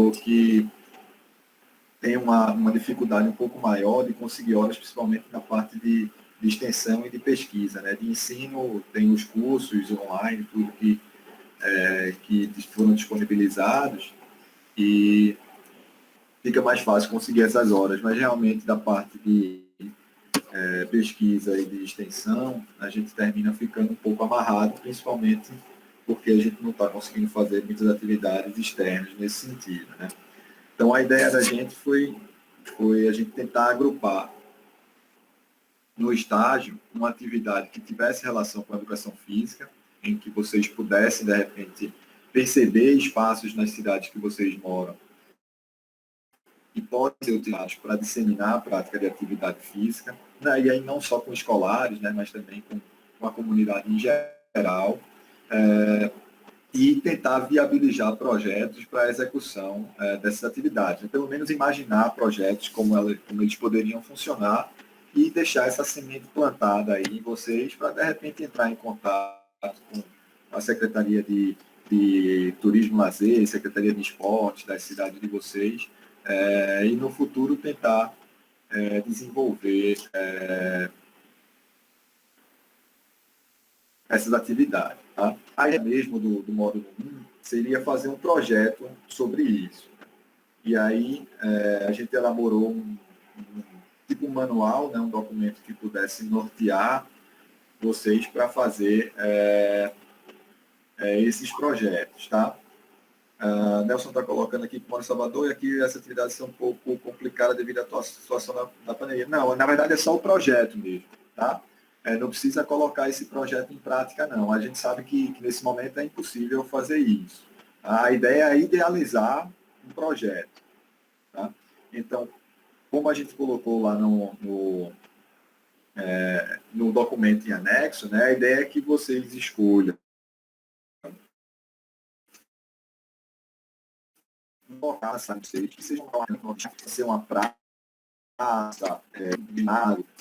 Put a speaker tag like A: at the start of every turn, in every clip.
A: falou que tem uma dificuldade um pouco maior de conseguir horas, principalmente na parte de extensão e de pesquisa, né? De ensino, tem os cursos online, tudo que foram disponibilizados, e fica mais fácil conseguir essas horas, mas realmente da parte de pesquisa e de extensão, a gente termina ficando um pouco amarrado, principalmente porque a gente não está conseguindo fazer muitas atividades externas nesse sentido, né? Então, a ideia da gente foi a gente tentar agrupar no estágio uma atividade que tivesse relação com a educação física, em que vocês pudessem, de repente, perceber espaços nas cidades que vocês moram e podem ser utilizados para disseminar a prática de atividade física, né? E aí não só com escolares, né? Mas também com a comunidade em geral, e tentar viabilizar projetos para a execução dessas atividades. Pelo menos imaginar projetos como eles poderiam funcionar e deixar essa semente plantada aí em vocês para, de repente, entrar em contato com a Secretaria de Turismo e Lazer, Secretaria de Esporte das cidades de vocês, e no futuro tentar desenvolver essas atividades. Tá? A ideia mesmo do módulo 1 seria fazer um projeto sobre isso. E aí a gente elaborou tipo um manual, né, um documento que pudesse nortear vocês para fazer esses projetos. Tá? Nelson está colocando aqui que mora em Salvador e aqui essa atividade é um pouco complicada devido à situação da pandemia. Não, na verdade é só o projeto mesmo. Tá? Não precisa colocar esse projeto em prática, não. A gente sabe que nesse momento é impossível fazer isso. A ideia é idealizar um projeto. Tá? Então, como a gente colocou lá no documento em anexo, né, a ideia é que vocês escolham um local, sabe, que seja uma praça,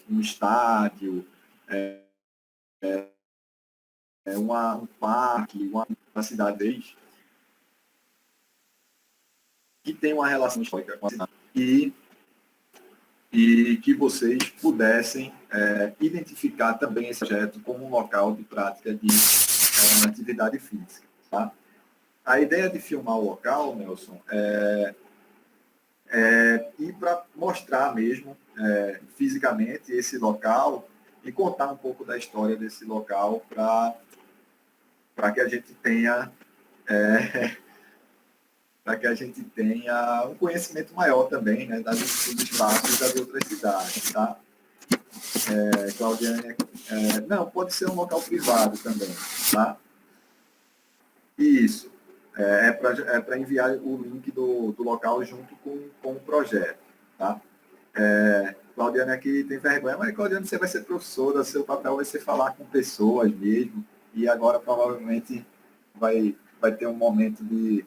A: um estádio, um parque, uma cidade que tem uma relação histórica com a cidade e que vocês pudessem identificar também esse projeto como um local de prática de atividade física. Tá? A ideia de filmar o local, Nelson, ir para mostrar mesmo fisicamente esse local e contar um pouco da história desse local para que a gente tenha um conhecimento maior também, né, dos espaços das outras cidades, tá? Claudiane, não, pode ser um local privado também, tá? Isso. Para enviar o link do local junto com o projeto, tá? Claudiane aqui tem vergonha, mas Claudiane, você vai ser professora, seu papel vai ser falar com pessoas mesmo, e agora provavelmente vai ter um momento de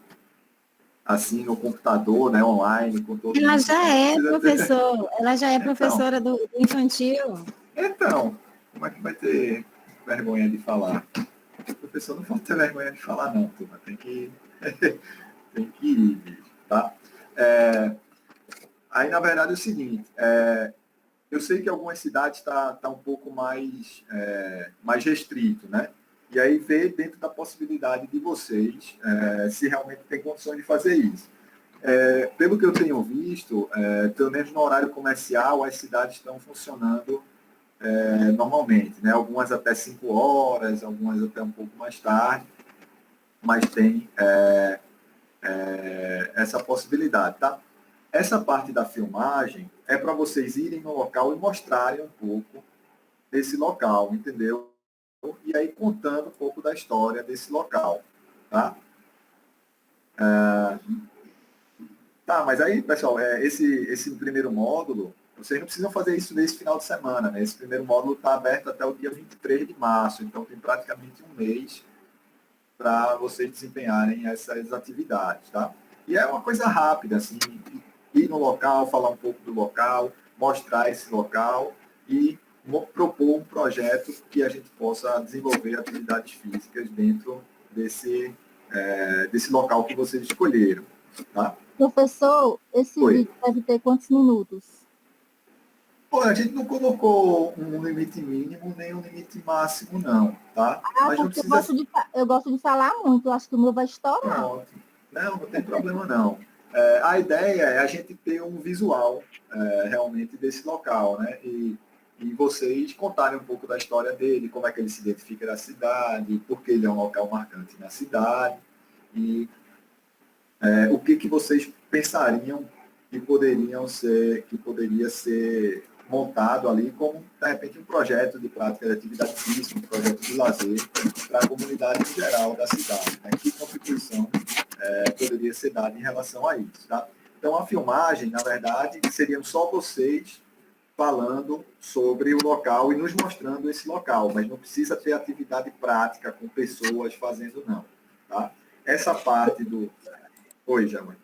A: assim no computador, né, online, com todo
B: ela
A: mundo.
B: Já é professor, ela já é professora do infantil.
A: Então, como é que vai ter vergonha de falar? O professor não pode ter vergonha de falar, não, turma. Tem que ir, tá? Aí, na verdade, é o seguinte, eu sei que algumas cidades tá um pouco mais restrito, né? E aí ver dentro da possibilidade de vocês se realmente tem condições de fazer isso. Pelo que eu tenho visto, pelo menos no horário comercial, as cidades estão funcionando normalmente, né? Algumas até 5 horas, algumas até um pouco mais tarde, mas tem essa possibilidade, tá? Essa parte da filmagem é para vocês irem no local e mostrarem um pouco desse local, entendeu? E aí contando um pouco da história desse local, tá? Tá, mas aí, pessoal, esse primeiro módulo, vocês não precisam fazer isso nesse final de semana, né? Esse primeiro módulo está aberto até o dia 23 de março, então tem praticamente um mês para vocês desempenharem essas atividades, tá? E é uma coisa rápida, assim, ir no local, falar um pouco do local, mostrar esse local e propor um projeto que a gente possa desenvolver atividades físicas dentro desse local que vocês escolheram. tá?
C: Professor, esse
A: Oi.
C: vídeo deve ter quantos minutos?
A: Pô, a gente não colocou um limite mínimo nem um limite máximo, não, tá? Mas não
C: Porque
A: precisa...
C: eu gosto de falar muito, eu acho que o meu vai estourar.
A: Pronto. Não tem problema não. A ideia é a gente ter um visual realmente desse local, né? E vocês contarem um pouco da história dele, como é que ele se identifica na cidade, por que ele é um local marcante na cidade, e o que vocês pensariam que poderia ser montado ali como, de repente, um projeto de prática de atividade física, um projeto de lazer para a comunidade em geral da cidade, né? Que contribuição poderia ser dada em relação a isso, tá? Então, a filmagem, na verdade, seriam só vocês falando sobre o local e nos mostrando esse local, mas não precisa ter atividade prática com pessoas fazendo, não, tá? Essa parte do... Oi, Jamãe.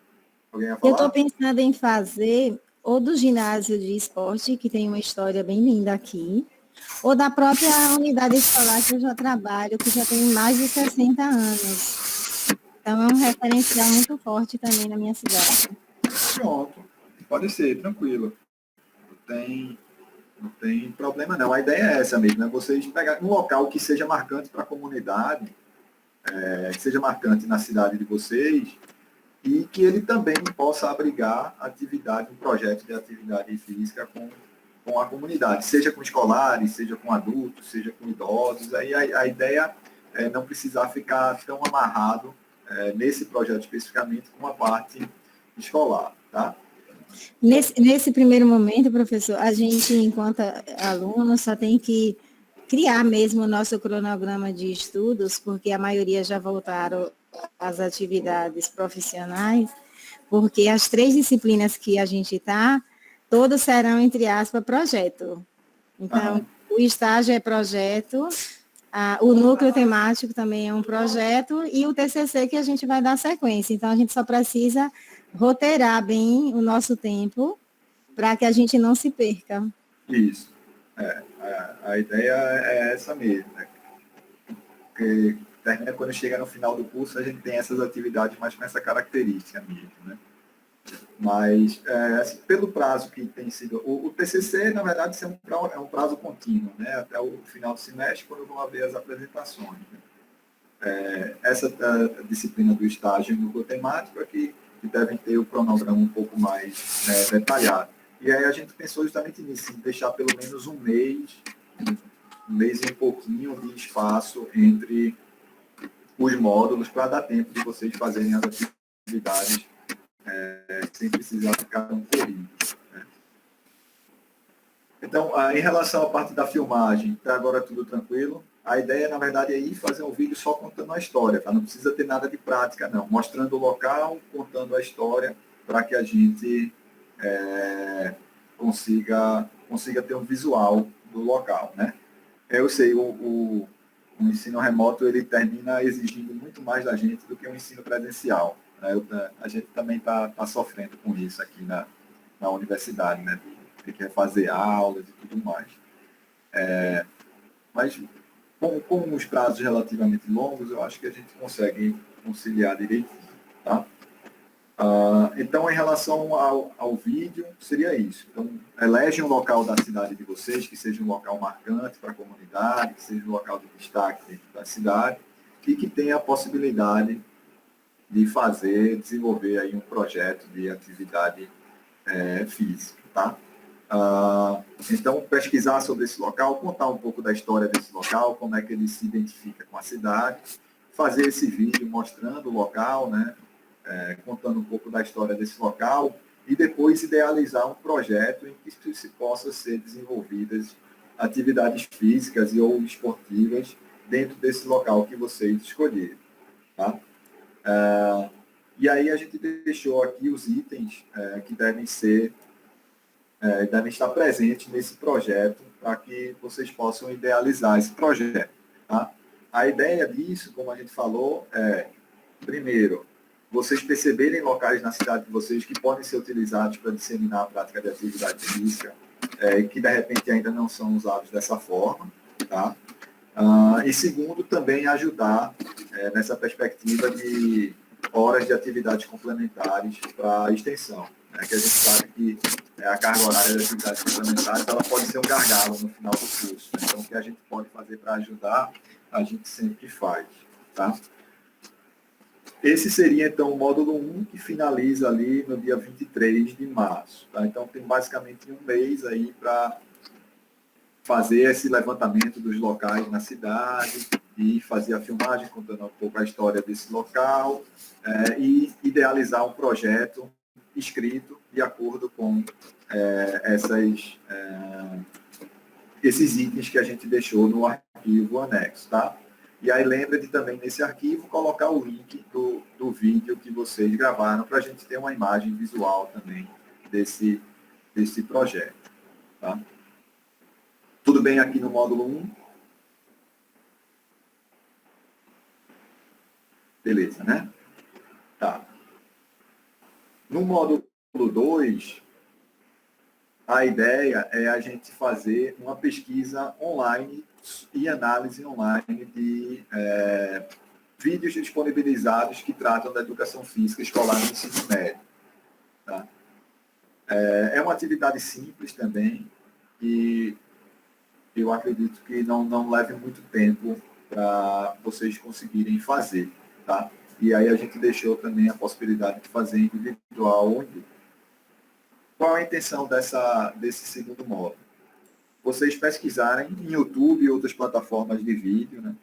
A: Alguém ia
B: Eu estou
A: falar?
B: pensando em fazer ou do ginásio de esporte, que tem uma história bem linda aqui, ou da própria unidade escolar que eu já trabalho, que já tem mais de 60 anos. Então, é um referencial muito forte também na minha cidade.
A: Pronto. Pode ser, tranquilo. Não tem problema, não. A ideia é essa mesmo, é vocês pegarem um local que seja marcante para a comunidade, que seja marcante na cidade de vocês, e que ele também possa abrigar atividade, um projeto de atividade física com a comunidade, seja com escolares, seja com adultos, seja com idosos. Aí a ideia é não precisar ficar tão amarrado nesse projeto especificamente com a parte escolar, tá?
B: Nesse primeiro momento, professor, a gente, enquanto aluno, só tem que criar mesmo o nosso cronograma de estudos, porque a maioria já voltaram às atividades profissionais, porque as 3 disciplinas que a gente está, todos serão, entre aspas, projeto. Então, o estágio é projeto, o núcleo temático também é um projeto, e o TCC que a gente vai dar sequência. Então, a gente só precisa roteirar bem o nosso tempo para que a gente não se perca.
A: Isso. A ideia é essa mesmo, né? Porque termina quando chega no final do curso, a gente tem essas atividades mais com essa característica mesmo, né? Mas, assim, pelo prazo que tem sido... O TCC, na verdade, é um prazo contínuo, né? Até o final do semestre, quando vão haver as apresentações. Né? Essa disciplina do estágio no temático é que devem ter o cronograma um pouco mais detalhado. E aí a gente pensou justamente nisso, em deixar pelo menos um mês e um pouquinho de espaço entre os módulos para dar tempo de vocês fazerem as atividades sem precisar ficar tão corrido. Né? Então, em relação à parte da filmagem, até agora tudo tranquilo. A ideia, na verdade, é ir fazer um vídeo só contando a história, tá? Não precisa ter nada de prática, não. Mostrando o local, contando a história, para que a gente consiga ter um visual do local, né? Eu sei, o ensino remoto, ele termina exigindo muito mais da gente do que o ensino presencial. Né? A gente também está sofrendo com isso aqui na universidade, né? Que quer fazer aulas e tudo mais. Mas com os prazos relativamente longos, eu acho que a gente consegue conciliar direitinho, tá? Então, em relação ao vídeo, seria isso. Então, elege um local da cidade de vocês, que seja um local marcante para a comunidade, que seja um local de destaque dentro da cidade, e que tenha a possibilidade de desenvolver aí um projeto de atividade física, tá? Então, pesquisar sobre esse local, contar um pouco da história desse local, como é que ele se identifica com a cidade, fazer esse vídeo mostrando o local, né? Contando um pouco da história desse local, e depois idealizar um projeto em que se possa ser desenvolvidas atividades físicas ou esportivas dentro desse local que vocês escolherem. Tá? E aí a gente deixou aqui os itens que devem estar presentes nesse projeto para que vocês possam idealizar esse projeto. Tá? A ideia disso, como a gente falou, primeiro, vocês perceberem locais na cidade de vocês que podem ser utilizados para disseminar a prática de atividade física, que de repente ainda não são usados dessa forma. Tá? E segundo, também ajudar nessa perspectiva de horas de atividades complementares para a extensão, né? Que a gente sabe que a carga horária de atividades complementares ela pode ser um gargalo no final do curso, né? Então, o que a gente pode fazer para ajudar, a gente sempre faz, tá? Esse seria, então, o módulo 1, que finaliza ali no dia 23 de março. Tá? Então, tem basicamente um mês aí para fazer esse levantamento dos locais na cidade e fazer a filmagem, contando um pouco a história desse local e idealizar um projeto escrito de acordo com esses itens que a gente deixou no arquivo anexo, tá? E aí lembra de também nesse arquivo colocar o link do vídeo que vocês gravaram para a gente ter uma imagem visual também desse projeto, tá? Tudo bem aqui no módulo 1? Beleza, né? Tá. No módulo 2, a ideia é a gente fazer uma pesquisa online e análise online de vídeos disponibilizados que tratam da educação física escolar no ensino médio. Tá? É uma atividade simples também e eu acredito que não leve muito tempo para vocês conseguirem fazer. Tá? E aí a gente deixou também a possibilidade de fazer individual ou em grupo. Qual a intenção desse segundo módulo? Vocês pesquisarem em YouTube e outras plataformas de vídeo, né,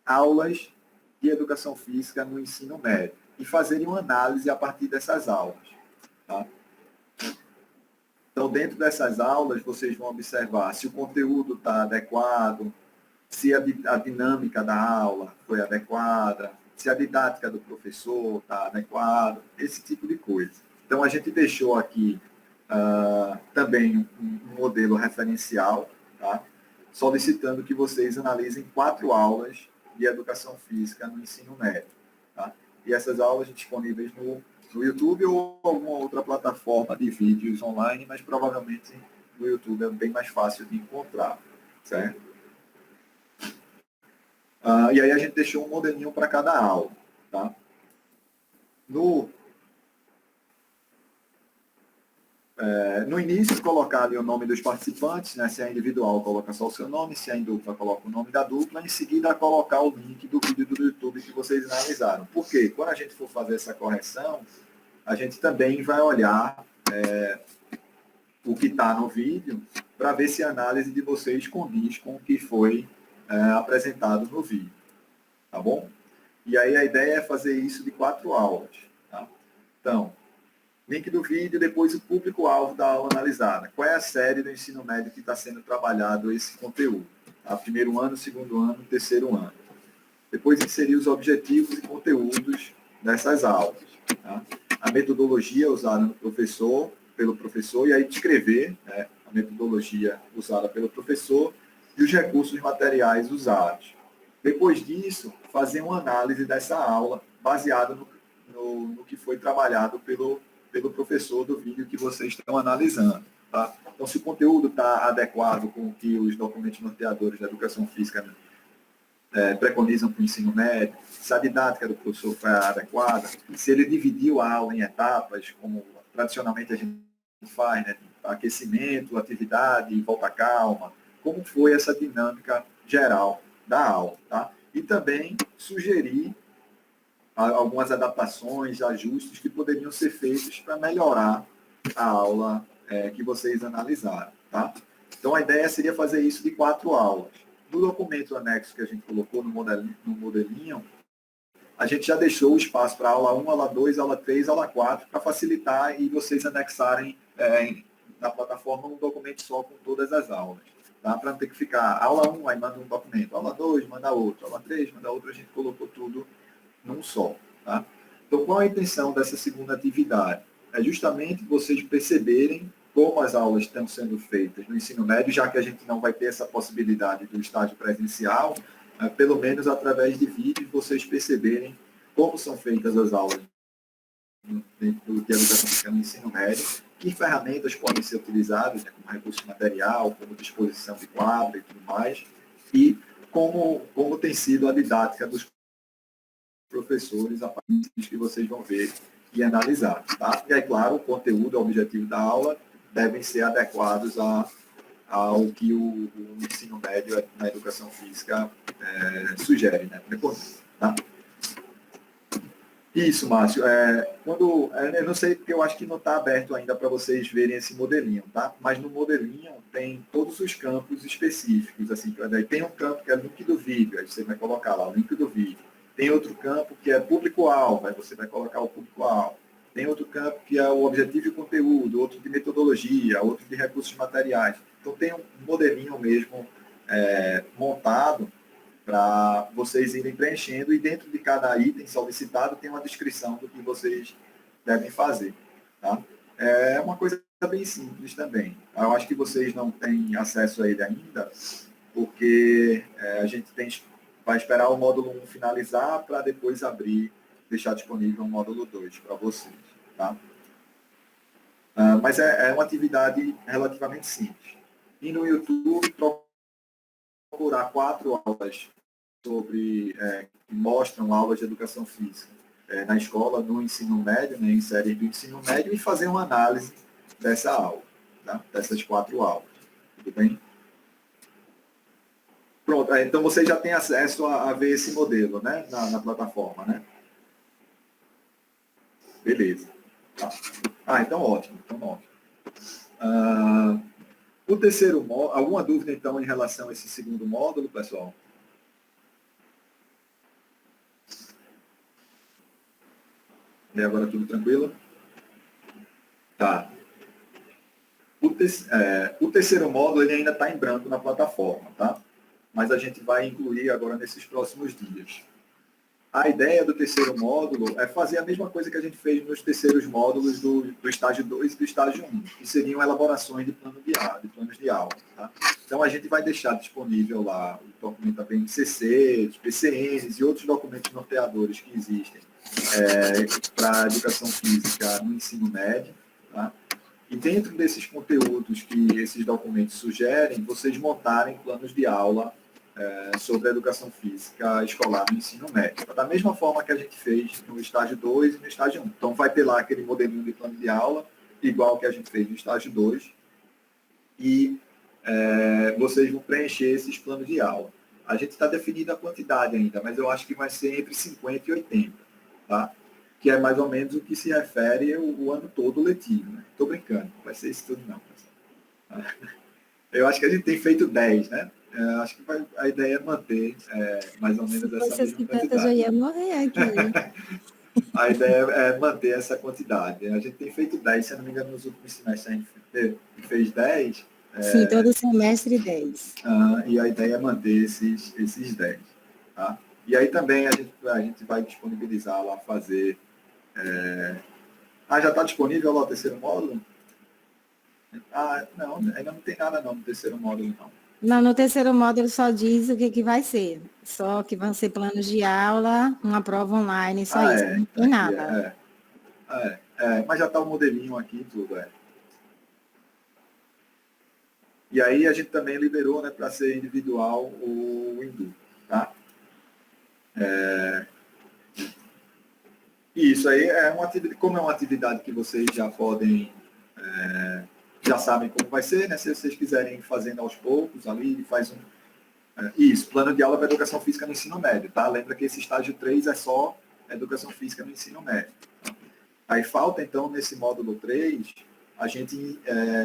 A: aulas de educação física no ensino médio e fazerem uma análise a partir dessas aulas. Tá? Então, dentro dessas aulas, vocês vão observar se o conteúdo está adequado, se a dinâmica da aula foi adequada, se a didática do professor está adequada, esse tipo de coisa. Então, a gente deixou aqui também um modelo referencial, tá? Solicitando que vocês analisem 4 aulas de educação física no ensino médio. Tá? E essas aulas disponíveis no YouTube ou alguma outra plataforma de vídeos online, mas provavelmente no YouTube é bem mais fácil de encontrar, certo? E aí a gente deixou um modelinho para cada aula. Tá? No início, colocar ali o nome dos participantes, né? Se é individual, coloca só o seu nome, se é em dupla, coloca o nome da dupla, em seguida colocar o link do vídeo do YouTube que vocês analisaram. Por quê? Quando a gente for fazer essa correção, a gente também vai olhar o que está no vídeo para ver se a análise de vocês condiz com o que foi apresentado no vídeo. Tá bom? E aí a ideia é fazer isso de 4 aulas. Tá? Então, link do vídeo, depois o público-alvo da aula analisada. Qual é a série do ensino médio que está sendo trabalhado esse conteúdo? Tá? Primeiro ano, segundo ano, terceiro ano. Depois inserir os objetivos e conteúdos dessas aulas. Tá? A metodologia usada pelo professor, e aí descrever, né, a metodologia usada pelo professor e os recursos materiais usados. Depois disso, fazer uma análise dessa aula baseada no que foi trabalhado pelo professor do vídeo que vocês estão analisando. Tá? Então, se o conteúdo está adequado com o que os documentos norteadores da educação física preconizam para o ensino médio, se a didática do professor foi adequada, se ele dividiu a aula em etapas, como tradicionalmente a gente faz, né? Aquecimento, atividade, volta calma, como foi essa dinâmica geral da aula. Tá? E também sugerir algumas adaptações, ajustes que poderiam ser feitos para melhorar a aula que vocês analisaram. Tá? Então, a ideia seria fazer isso de 4 aulas. No documento anexo que a gente colocou no modelinho, a gente já deixou o espaço para aula 1, aula 2, aula 3, aula 4, para facilitar e vocês anexarem na plataforma um documento só com todas as aulas. Tá? Para não ter que ficar aula 1, aí manda um documento, aula 2, manda outro, aula 3, manda outro, a gente colocou tudo num só. Tá? Então, qual a intenção dessa segunda atividade? É justamente vocês perceberem como as aulas estão sendo feitas no ensino médio, já que a gente não vai ter essa possibilidade do estágio presencial, pelo menos através de vídeos, vocês perceberem como são feitas as aulas dentro de educação física no ensino médio, que ferramentas podem ser utilizadas, né, como recurso material, como disposição de quadro e tudo mais, e como tem sido a didática dos professores a partir dos que vocês vão ver e analisar. Tá? E aí, claro, o conteúdo, o objetivo da aula devem ser adequados ao que o ensino médio na educação física sugere, né? Tá? Isso, Márcio. Eu não sei porque eu acho que não está aberto ainda para vocês verem esse modelinho, tá? Mas no modelinho tem todos os campos específicos, assim. Tem um campo que é link do vídeo, aí você vai colocar lá o link do vídeo. Tem outro campo que é público-alvo, aí você vai colocar o público-alvo. Tem outro campo que é o objetivo e conteúdo, outro de metodologia, outro de recursos materiais. Então tem um modelinho mesmo montado para vocês irem preenchendo, e dentro de cada item solicitado tem uma descrição do que vocês devem fazer. Tá? É uma coisa bem simples também. Eu acho que vocês não têm acesso a ele ainda, porque a gente vai esperar o módulo 1 finalizar para depois abrir, deixar disponível o módulo 2 para vocês. Tá? Mas é uma atividade relativamente simples. E no YouTube, procurar 4 aulas que mostram aulas de educação física na escola, no ensino médio, né, em séries do ensino médio, e fazer uma análise dessa aula, tá? Dessas 4 aulas. Tudo bem? Pronto, então você já tem acesso a ver esse modelo, né, na plataforma, né? Beleza. Tá. Então ótimo. O terceiro módulo, alguma dúvida então em relação a esse segundo módulo, pessoal? E agora tudo tranquilo? Tá. O terceiro módulo ele ainda está em branco na plataforma, tá? Mas a gente vai incluir agora nesses próximos dias. A ideia do terceiro módulo é fazer a mesma coisa que a gente fez nos terceiros módulos do estágio 2 e do estágio 1, que seriam elaborações de planos de aula. Tá? Então, a gente vai deixar disponível lá o documento da BNCC, os PCNs e outros documentos norteadores que existem para a educação física no ensino médio. Tá? E dentro desses conteúdos que esses documentos sugerem, vocês montarem planos de aula sobre a educação física escolar no ensino médio. Da mesma forma que a gente fez no estágio 2 e no estágio 1. Então, vai ter lá aquele modelinho de plano de aula, igual que a gente fez no estágio 2, e vocês vão preencher esses planos de aula. A gente está definindo a quantidade ainda, mas eu acho que vai ser entre 50 e 80, tá? Que é mais ou menos o que se refere o ano todo letivo. Né? Estou brincando, não vai ser isso tudo não. Eu acho que a gente tem feito 10, né? Acho que a ideia é manter mais ou menos essa mesma
B: 50
A: quantidade.
B: já ia morrer aqui.
A: A ideia é manter essa quantidade. A gente tem feito 10, se eu não me engano, nos últimos semestres a gente fez 10.
B: Sim, todo semestre 10.
A: E a ideia é manter esses 10. Tá? E aí também a gente vai disponibilizar lá, fazer... já está disponível lá o terceiro módulo? Não, ainda não tem nada não no terceiro módulo, não.
B: Não, no terceiro módulo só diz o que vai ser. Só que vão ser planos de aula, uma prova online, só isso. Não tem nada.
A: Mas já está o modelinho aqui e tudo, E aí a gente também liberou, né, para ser individual o Hindu, tá? E isso aí como é uma atividade que vocês já podem... já sabem como vai ser, né? Se vocês quiserem ir fazendo aos poucos, ali faz isso, plano de aula para educação física no ensino médio, tá? Lembra que esse estágio 3 é só educação física no ensino médio. Tá? Aí falta, então, nesse módulo 3, a gente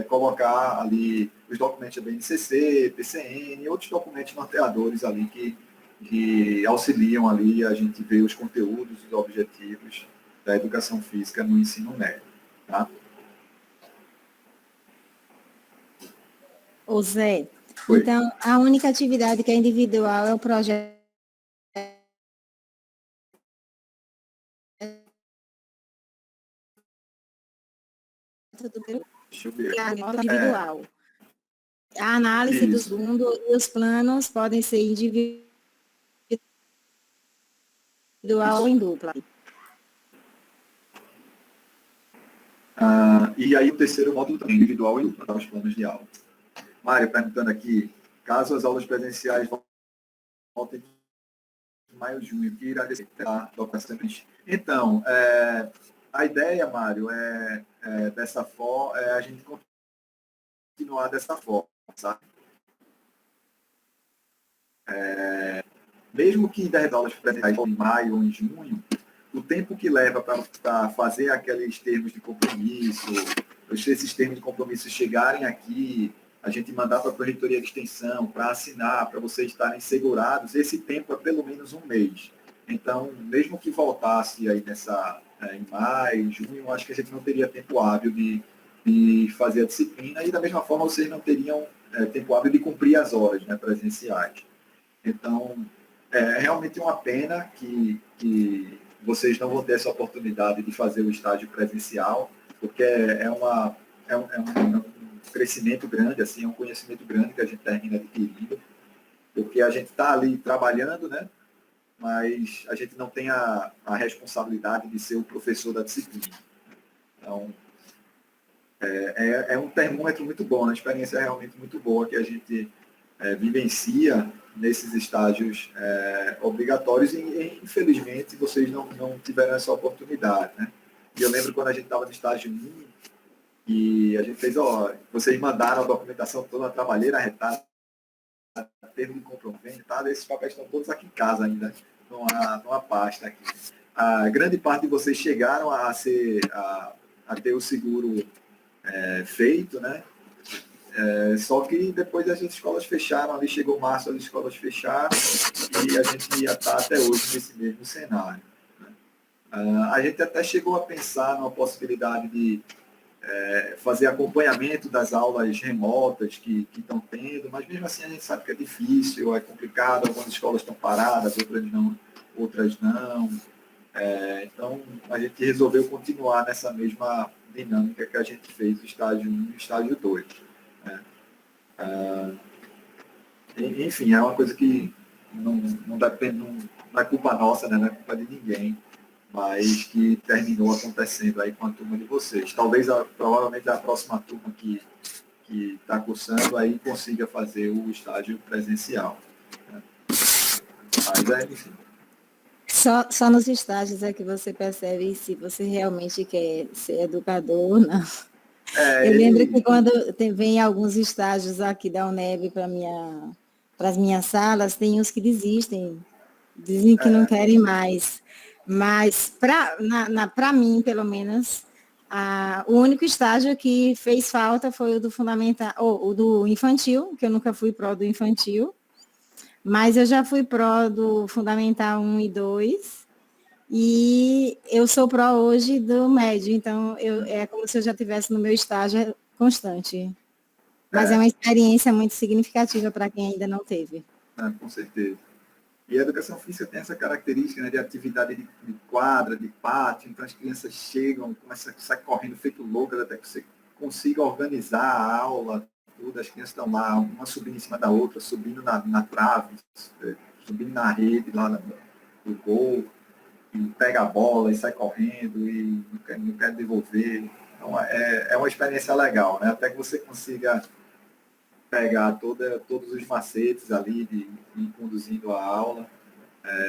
A: colocar ali os documentos da BNCC, PCN e outros documentos norteadores ali que auxiliam ali a gente ver os conteúdos e os objetivos da educação física no ensino médio, tá?
B: Ô Zé,
A: Oi.
B: então a única atividade que é individual é o projeto do
A: Deixa eu ver.
B: individual. A análise do segundo e os planos podem ser individual ou em dupla.
A: E aí o terceiro módulo também, individual e em dupla, os planos de aula. Mário perguntando aqui, caso as aulas presenciais voltem maio, junho, que irá dar documentação. Então, a ideia, Mário, dessa forma, a gente continuar dessa forma, sabe? Mesmo que 10 aulas presenciais em maio ou em junho, o tempo que leva para fazer aqueles termos de compromisso, esses termos de compromisso chegarem aqui, a gente mandar para a Corretoria de Extensão, para assinar, para vocês estarem segurados, esse tempo é pelo menos um mês. Então, mesmo que voltasse aí em maio, junho, acho que a gente não teria tempo hábil de fazer a disciplina e, da mesma forma, vocês não teriam tempo hábil de cumprir as horas, né, presenciais. Então, é realmente uma pena que vocês não vão ter essa oportunidade de fazer o estágio presencial, porque é um crescimento grande, assim, é um conhecimento grande que a gente termina adquirindo, porque a gente está ali trabalhando, né? Mas a gente não tem a responsabilidade de ser o professor da disciplina. Então, é um termômetro muito bom, uma experiência realmente muito boa que a gente vivencia nesses estágios obrigatórios e, infelizmente, vocês não tiveram essa oportunidade, né? E eu lembro quando a gente estava no estágio 1 e a gente fez, vocês mandaram a documentação toda, a trabalheira arretada, termo de compromisso, tá? Esses papéis estão todos aqui em casa ainda, numa pasta aqui. A grande parte de vocês chegaram a ter o seguro feito, né? Só que depois as escolas fecharam, ali chegou março, as escolas fecharam e a gente ia estar até hoje nesse mesmo cenário, né? A gente até chegou a pensar numa possibilidade de fazer acompanhamento das aulas remotas que estão tendo, mas mesmo assim a gente sabe que é difícil, é complicado, algumas escolas estão paradas, outras não. Então a gente resolveu continuar nessa mesma dinâmica que a gente fez o estágio 1 e o estágio 2. Enfim, é uma coisa que não é culpa nossa, né? Não é culpa de ninguém, mas que terminou acontecendo aí com a turma de vocês. Talvez, provavelmente, a próxima turma que está cursando aí consiga fazer o estágio presencial, né? Mas enfim.
B: Só nos estágios é que você percebe se você realmente quer ser educador ou não. Eu lembro que quando vem alguns estágios aqui da UNEB para as minhas salas, tem uns que desistem, dizem que não querem mais. Mas, para mim, pelo menos, o único estágio que fez falta foi o do fundamental, ou o do infantil, que eu nunca fui pró do infantil, mas eu já fui pró do fundamental 1 e 2, e eu sou pró hoje do médio, então é como se eu já estivesse no meu estágio constante. Mas é uma experiência muito significativa para quem ainda não teve.
A: Com certeza. E a educação física tem essa característica, né, de atividade de quadra, de pátio, então as crianças chegam, começam a sair correndo feito loucas até que você consiga organizar a aula, tudo, as crianças estão lá, uma subindo em cima da outra, subindo na trave, subindo na rede lá do gol, e pega a bola e sai correndo e não quer devolver. Então é uma experiência legal, né? Até que você consiga pegar todos os macetes ali de ir conduzindo a aula.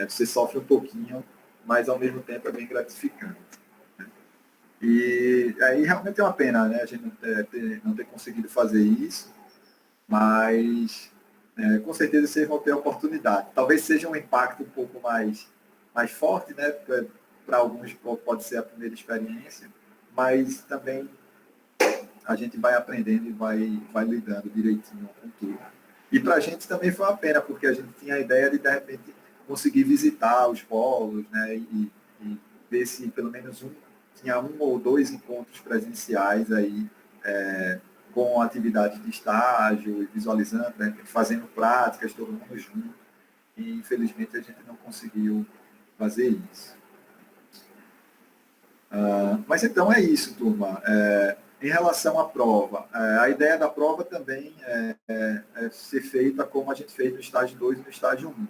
A: Você sofre um pouquinho, mas ao mesmo tempo é bem gratificante, né? E aí realmente é uma pena, né, a gente não ter conseguido fazer isso, mas com certeza vocês vão ter a oportunidade. Talvez seja um impacto um pouco mais forte, né? Para alguns pode ser a primeira experiência, mas também a gente vai aprendendo e vai lidando direitinho com tudo. E para a gente também foi uma pena, porque a gente tinha a ideia de repente, conseguir visitar os polos, né? E ver se pelo menos tinha 1 ou 2 encontros presenciais aí, com atividade de estágio, visualizando, né? Fazendo práticas, todo mundo junto. E infelizmente a gente não conseguiu fazer isso. Mas então é isso, turma. Em relação à prova, a ideia da prova também é ser feita como a gente fez no estágio 2 e no estágio 1.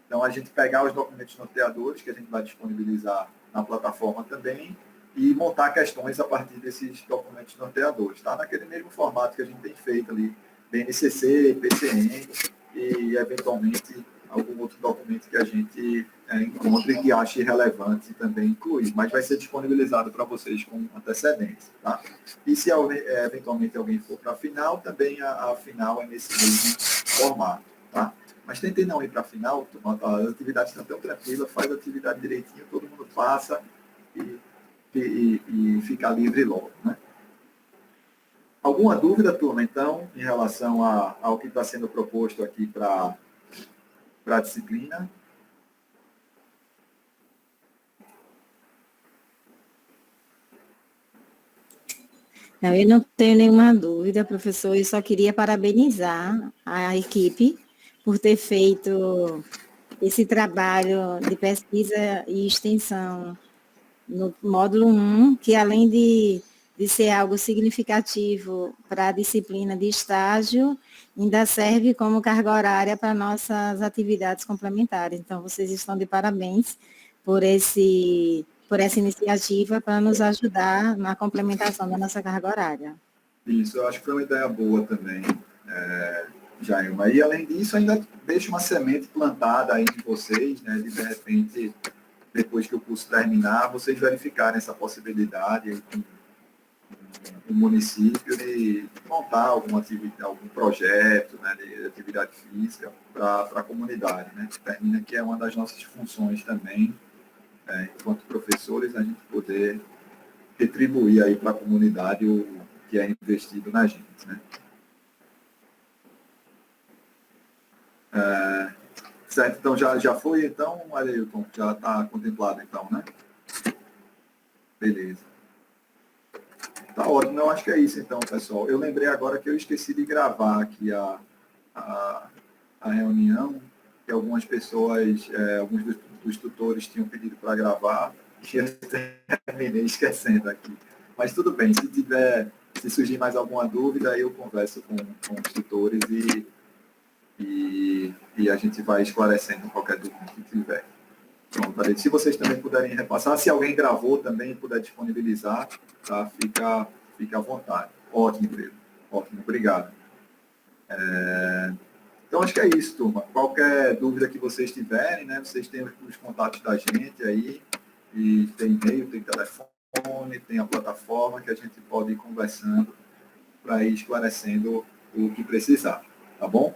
A: Então, a gente pegar os documentos norteadores, que a gente vai disponibilizar na plataforma também, e montar questões a partir desses documentos norteadores, tá? Naquele mesmo formato que a gente tem feito ali, BNCC, PCN, e, eventualmente, algum outro documento que a gente encontre e que ache relevante também incluir, mas vai ser disponibilizado para vocês com antecedência, tá? E se eventualmente alguém for para a final, também a final é nesse mesmo formato, tá? Mas tentem não ir para a final, as atividades estão tão tranquilas, faz a atividade direitinho, todo mundo passa e fica livre logo, né? Alguma dúvida, turma, então, em relação ao que está sendo proposto aqui para a disciplina?
B: Não, eu não tenho nenhuma dúvida, professor, eu só queria parabenizar a equipe por ter feito esse trabalho de pesquisa e extensão no módulo 1, que além de ser algo significativo para a disciplina de estágio, ainda serve como carga horária para nossas atividades complementares. Então, vocês estão de parabéns por essa iniciativa para nos ajudar na complementação da nossa carga horária.
A: Isso, eu acho que foi uma ideia boa também, Jailma. E, além disso, ainda deixa uma semente plantada aí em vocês, né, de repente, depois que o curso terminar, vocês verificarem essa possibilidade com o município de montar alguma atividade, algum projeto, né, de atividade física para a comunidade, né? Termina que é uma das nossas funções também, enquanto professores, a gente poder retribuir aí para a comunidade o que é investido na gente, né? Certo, então já foi, então, Ailton, já está contemplado, então, né? Beleza. Tá ótimo, eu acho que é isso, então, pessoal. Eu lembrei agora que eu esqueci de gravar aqui a reunião, que algumas pessoas, alguns dos tutores tinham pedido para gravar, e eu terminei esquecendo aqui. Mas tudo bem, se surgir mais alguma dúvida, eu converso com os tutores e a gente vai esclarecendo qualquer dúvida que tiver. Pronto, se vocês também puderem repassar, se alguém gravou também puder disponibilizar, tá? Fica à vontade. Ótimo, Pedro. Ótimo, obrigado. Então, acho que é isso, turma. Qualquer dúvida que vocês tiverem, né? Vocês têm os contatos da gente aí, e tem e-mail, tem telefone, tem a plataforma que a gente pode ir conversando para ir esclarecendo o que precisar, tá bom?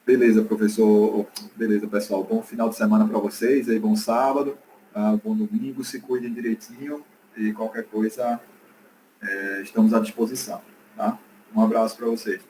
A: Beleza, professor. Beleza, pessoal. Bom final de semana para vocês, aí, bom sábado, bom domingo, se cuidem direitinho e qualquer coisa estamos à disposição, tá? Um abraço para vocês.